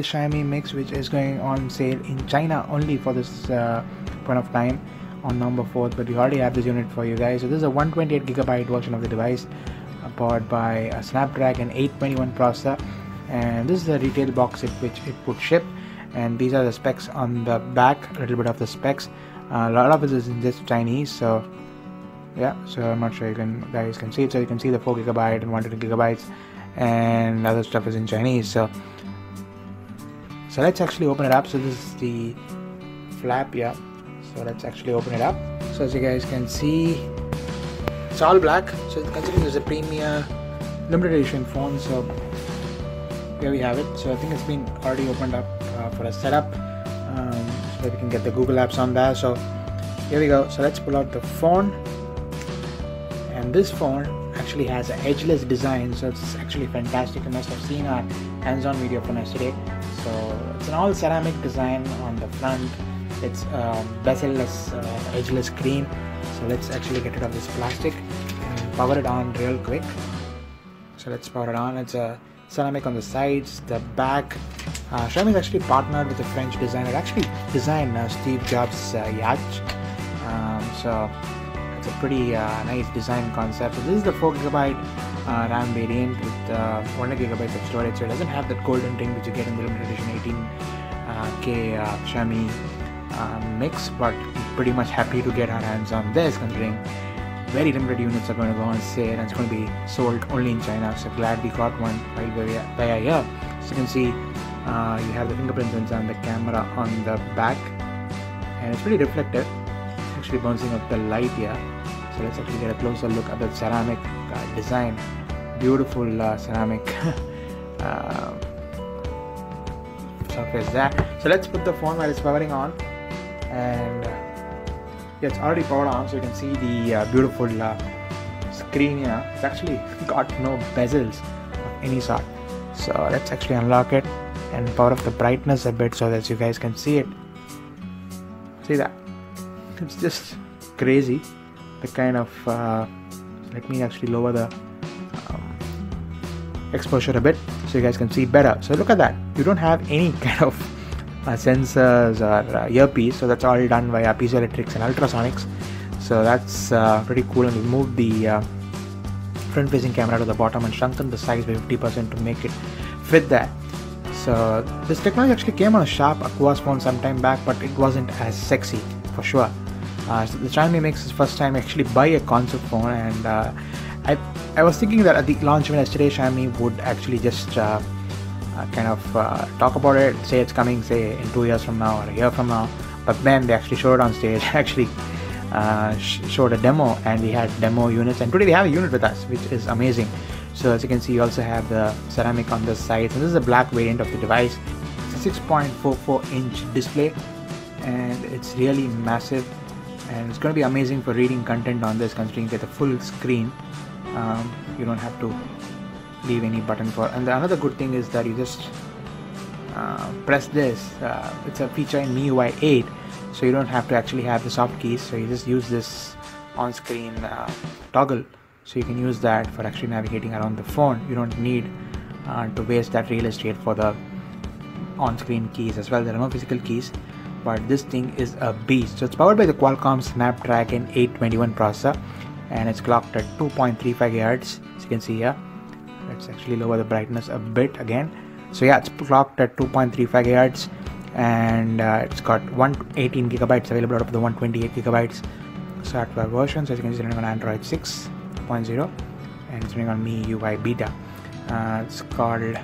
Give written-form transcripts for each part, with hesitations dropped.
Xiaomi Mix, which is going on sale in China only for this point of time on November 4th, but we already have this unit for you guys. So this is a 128GB version of the device, powered by a Snapdragon 821 processor, and this is the retail box in which it would ship. And these are the specs on the back, a little bit of the specs. A lot of it is in just Chinese, so yeah, so I'm not sure you guys can see it. So you can see the 4GB and 128GB, and other stuff is in Chinese. So let's actually open it up. So this is the flap, yeah. So let's actually open it up. So as you guys can see, it's all black. So considering this is a premier limited edition phone, so here we have it. So I think it's been already opened up for a setup, so that we can get the Google apps on there. So here we go. So let's pull out the phone, and this phone actually has an edgeless design, so it's actually fantastic. You must have seen our hands-on video from yesterday. So it's an all ceramic design on the front. It's bezel-less, edgeless screen. So let's actually get rid of this plastic and power it on real quick. So let's power it on. It's a ceramic on the sides, the back. Xiaomi is actually partnered with a French designer. It actually designed Steve Jobs' yacht. So it's a pretty nice design concept. So this is the 4GB RAM variant with 1GB of storage. So it doesn't have that golden ring which you get in the limited edition 18K Xiaomi Mix, but I'm pretty much happy to get our hands on this, considering very limited units are going to go on sale and it's going to be sold only in China. So glad we got one while we're here. So you can see you have the fingerprint sensor and the camera on the back, and it's pretty reflective, actually bouncing up the light here. So let's actually get a closer look at the ceramic design. Beautiful ceramic surface there. So let's put the phone while it's powering on, and yeah, it's already powered on. So you can see the beautiful screen here. It's actually got no bezels of any sort. So let's actually unlock it and power up the brightness a bit so that you guys can see it. See that? It's just crazy. The kind of let me actually lower the exposure a bit so you guys can see better. So look at that. You don't have any kind of sensors or earpiece, so that's all done via piezoelectrics and ultrasonics. So that's pretty cool. And we moved the front facing camera to the bottom and shrunken the size by 50% to make it fit there. So this technology actually came on a sharp Aqua's phone some time back, but it wasn't as sexy for sure. So the Xiaomi Mix is first time actually buy a concept phone, and I was thinking that at the launch event yesterday, Xiaomi would actually just kind of talk about it, say it's coming, say in 2 years from now or a year from now. But then they actually showed it on stage, actually showed a demo, and we had demo units, and today we have a unit with us, which is amazing. So as you can see, you also have the ceramic on the side. So this is a black variant of the device. It's a 6.44-inch display, and it's really massive, and it's going to be amazing for reading content on this, considering you get the full screen. You don't have to leave any button for. And another good thing is that you just press this. It's a feature in MIUI 8, so you don't have to actually have the soft keys. So you just use this on-screen toggle. So you can use that for actually navigating around the phone. You don't need to waste that real estate for the on-screen keys as well. There are no physical keys, but this thing is a beast. So it's powered by the Qualcomm Snapdragon 821 processor, and it's clocked at 2.35 GHz. As you can see here, let's actually lower the brightness a bit again. So yeah, it's clocked at 2.35 GHz, and it's got 118GB available out of the 128GB software version. So as you can see, it's running on Android 6.0, and it's running on MIUI beta. It's called,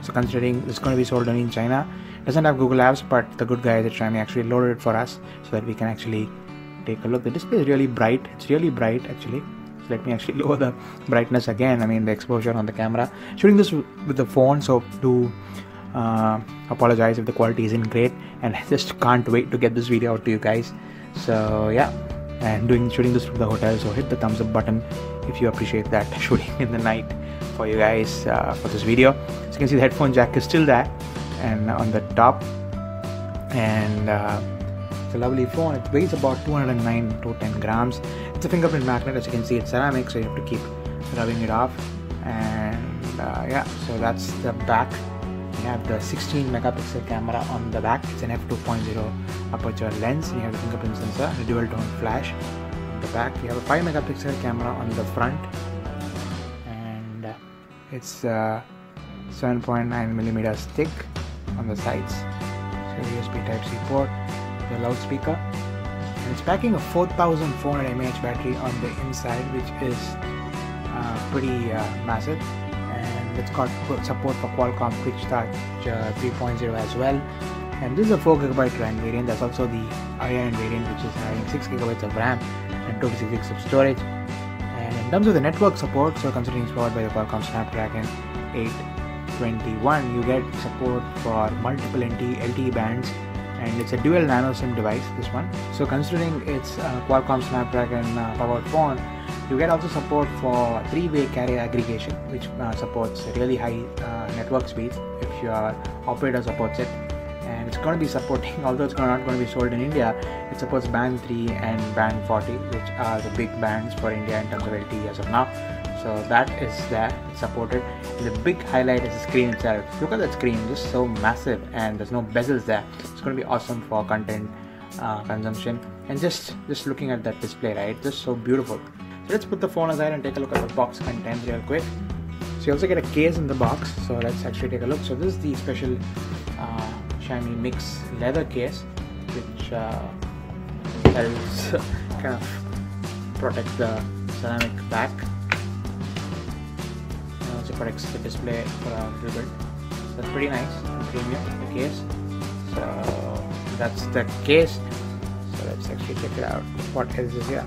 so considering it's going to be sold only in China, it doesn't have Google apps, but the good guys at Xiaomi actually loaded it for us so that we can actually take a look. The display is really bright. It's really bright actually. So let me actually lower the brightness again. I mean the exposure on the camera. Shooting this with the phone, so do apologize if the quality isn't great, and I just can't wait to get this video out to you guys. So yeah, and shooting this from the hotel, so hit the thumbs up button if you appreciate that shooting in the night for you guys for this video. So you can see the headphone jack is still there and on the top, and it's a lovely phone. It weighs about 209 to 10 grams. It's a fingerprint magnet. As you can see, it's ceramic, so you have to keep rubbing it off. And yeah, so that's the back. have the 16 megapixel camera on the back. It's an f2.0 aperture lens. You have the fingerprint sensor and a dual tone flash on the back. You have a 5 megapixel camera on the front, and it's 7.9 millimeters thick on the sides. So USB Type-C port, the loudspeaker, and it's packing a 4400 mAh battery on the inside, which is pretty massive. And it's got support for Qualcomm Quick Start 3.0 as well. And this is a 4GB RAM variant. There's also the higher-end variant, which is having 6GB of RAM and 256 of storage. And in terms of the network support, so considering it's powered by the Qualcomm Snapdragon 821, you get support for multiple LTE bands, and it's a dual nano SIM device, this one. So considering it's a Qualcomm Snapdragon powered phone, you get also support for 3-way carrier aggregation, which supports really high network speeds if your operator supports it. And it's going to be supporting, although it's not going to be sold in India, it supports band 3 and band 40, which are the big bands for India in terms of LTE as of now. So that is there, it's supported. And the big highlight is the screen itself. Look at that screen, just so massive, and there's no bezels there. It's going to be awesome for content consumption. And just looking at that display, right, just so beautiful. So let's put the phone aside and take a look at the box contents real quick. So you also get a case in the box, so let's actually take a look. So this is the special Xiaomi Mix leather case, which helps kind of protect the ceramic back, and also protects the display for a little bit. So that's pretty nice and premium, the case. So that's the case. So let's actually check it out. What else is here?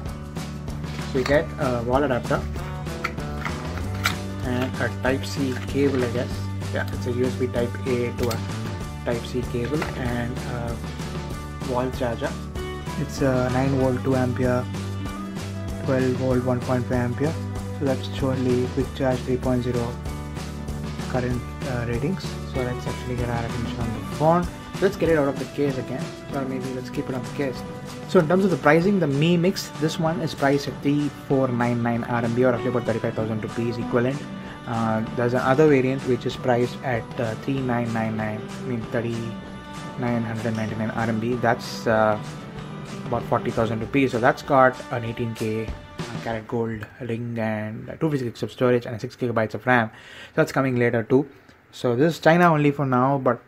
So you get a wall adapter and a Type-C cable, I guess. Yeah, it's a USB Type A to a Type-C cable, and a wall charger. It's a 9V 2 ampere, 12V 1.5 ampere. So that's surely quick charge 3.0 current ratings. So let's actually get our attention on the phone. Let's get it out of the case again, or maybe let's keep it on the case. So in terms of the pricing, the Mi Mix, this one is priced at 3499 RMB, or roughly about 35,000 rupees equivalent. There's another variant which is priced at 3999, I mean 3999 RMB. That's about 40,000 rupees. So that's got an 18K karat gold ring and 256 of storage and 6GB of RAM. So that's coming later too. So this is China only for now, but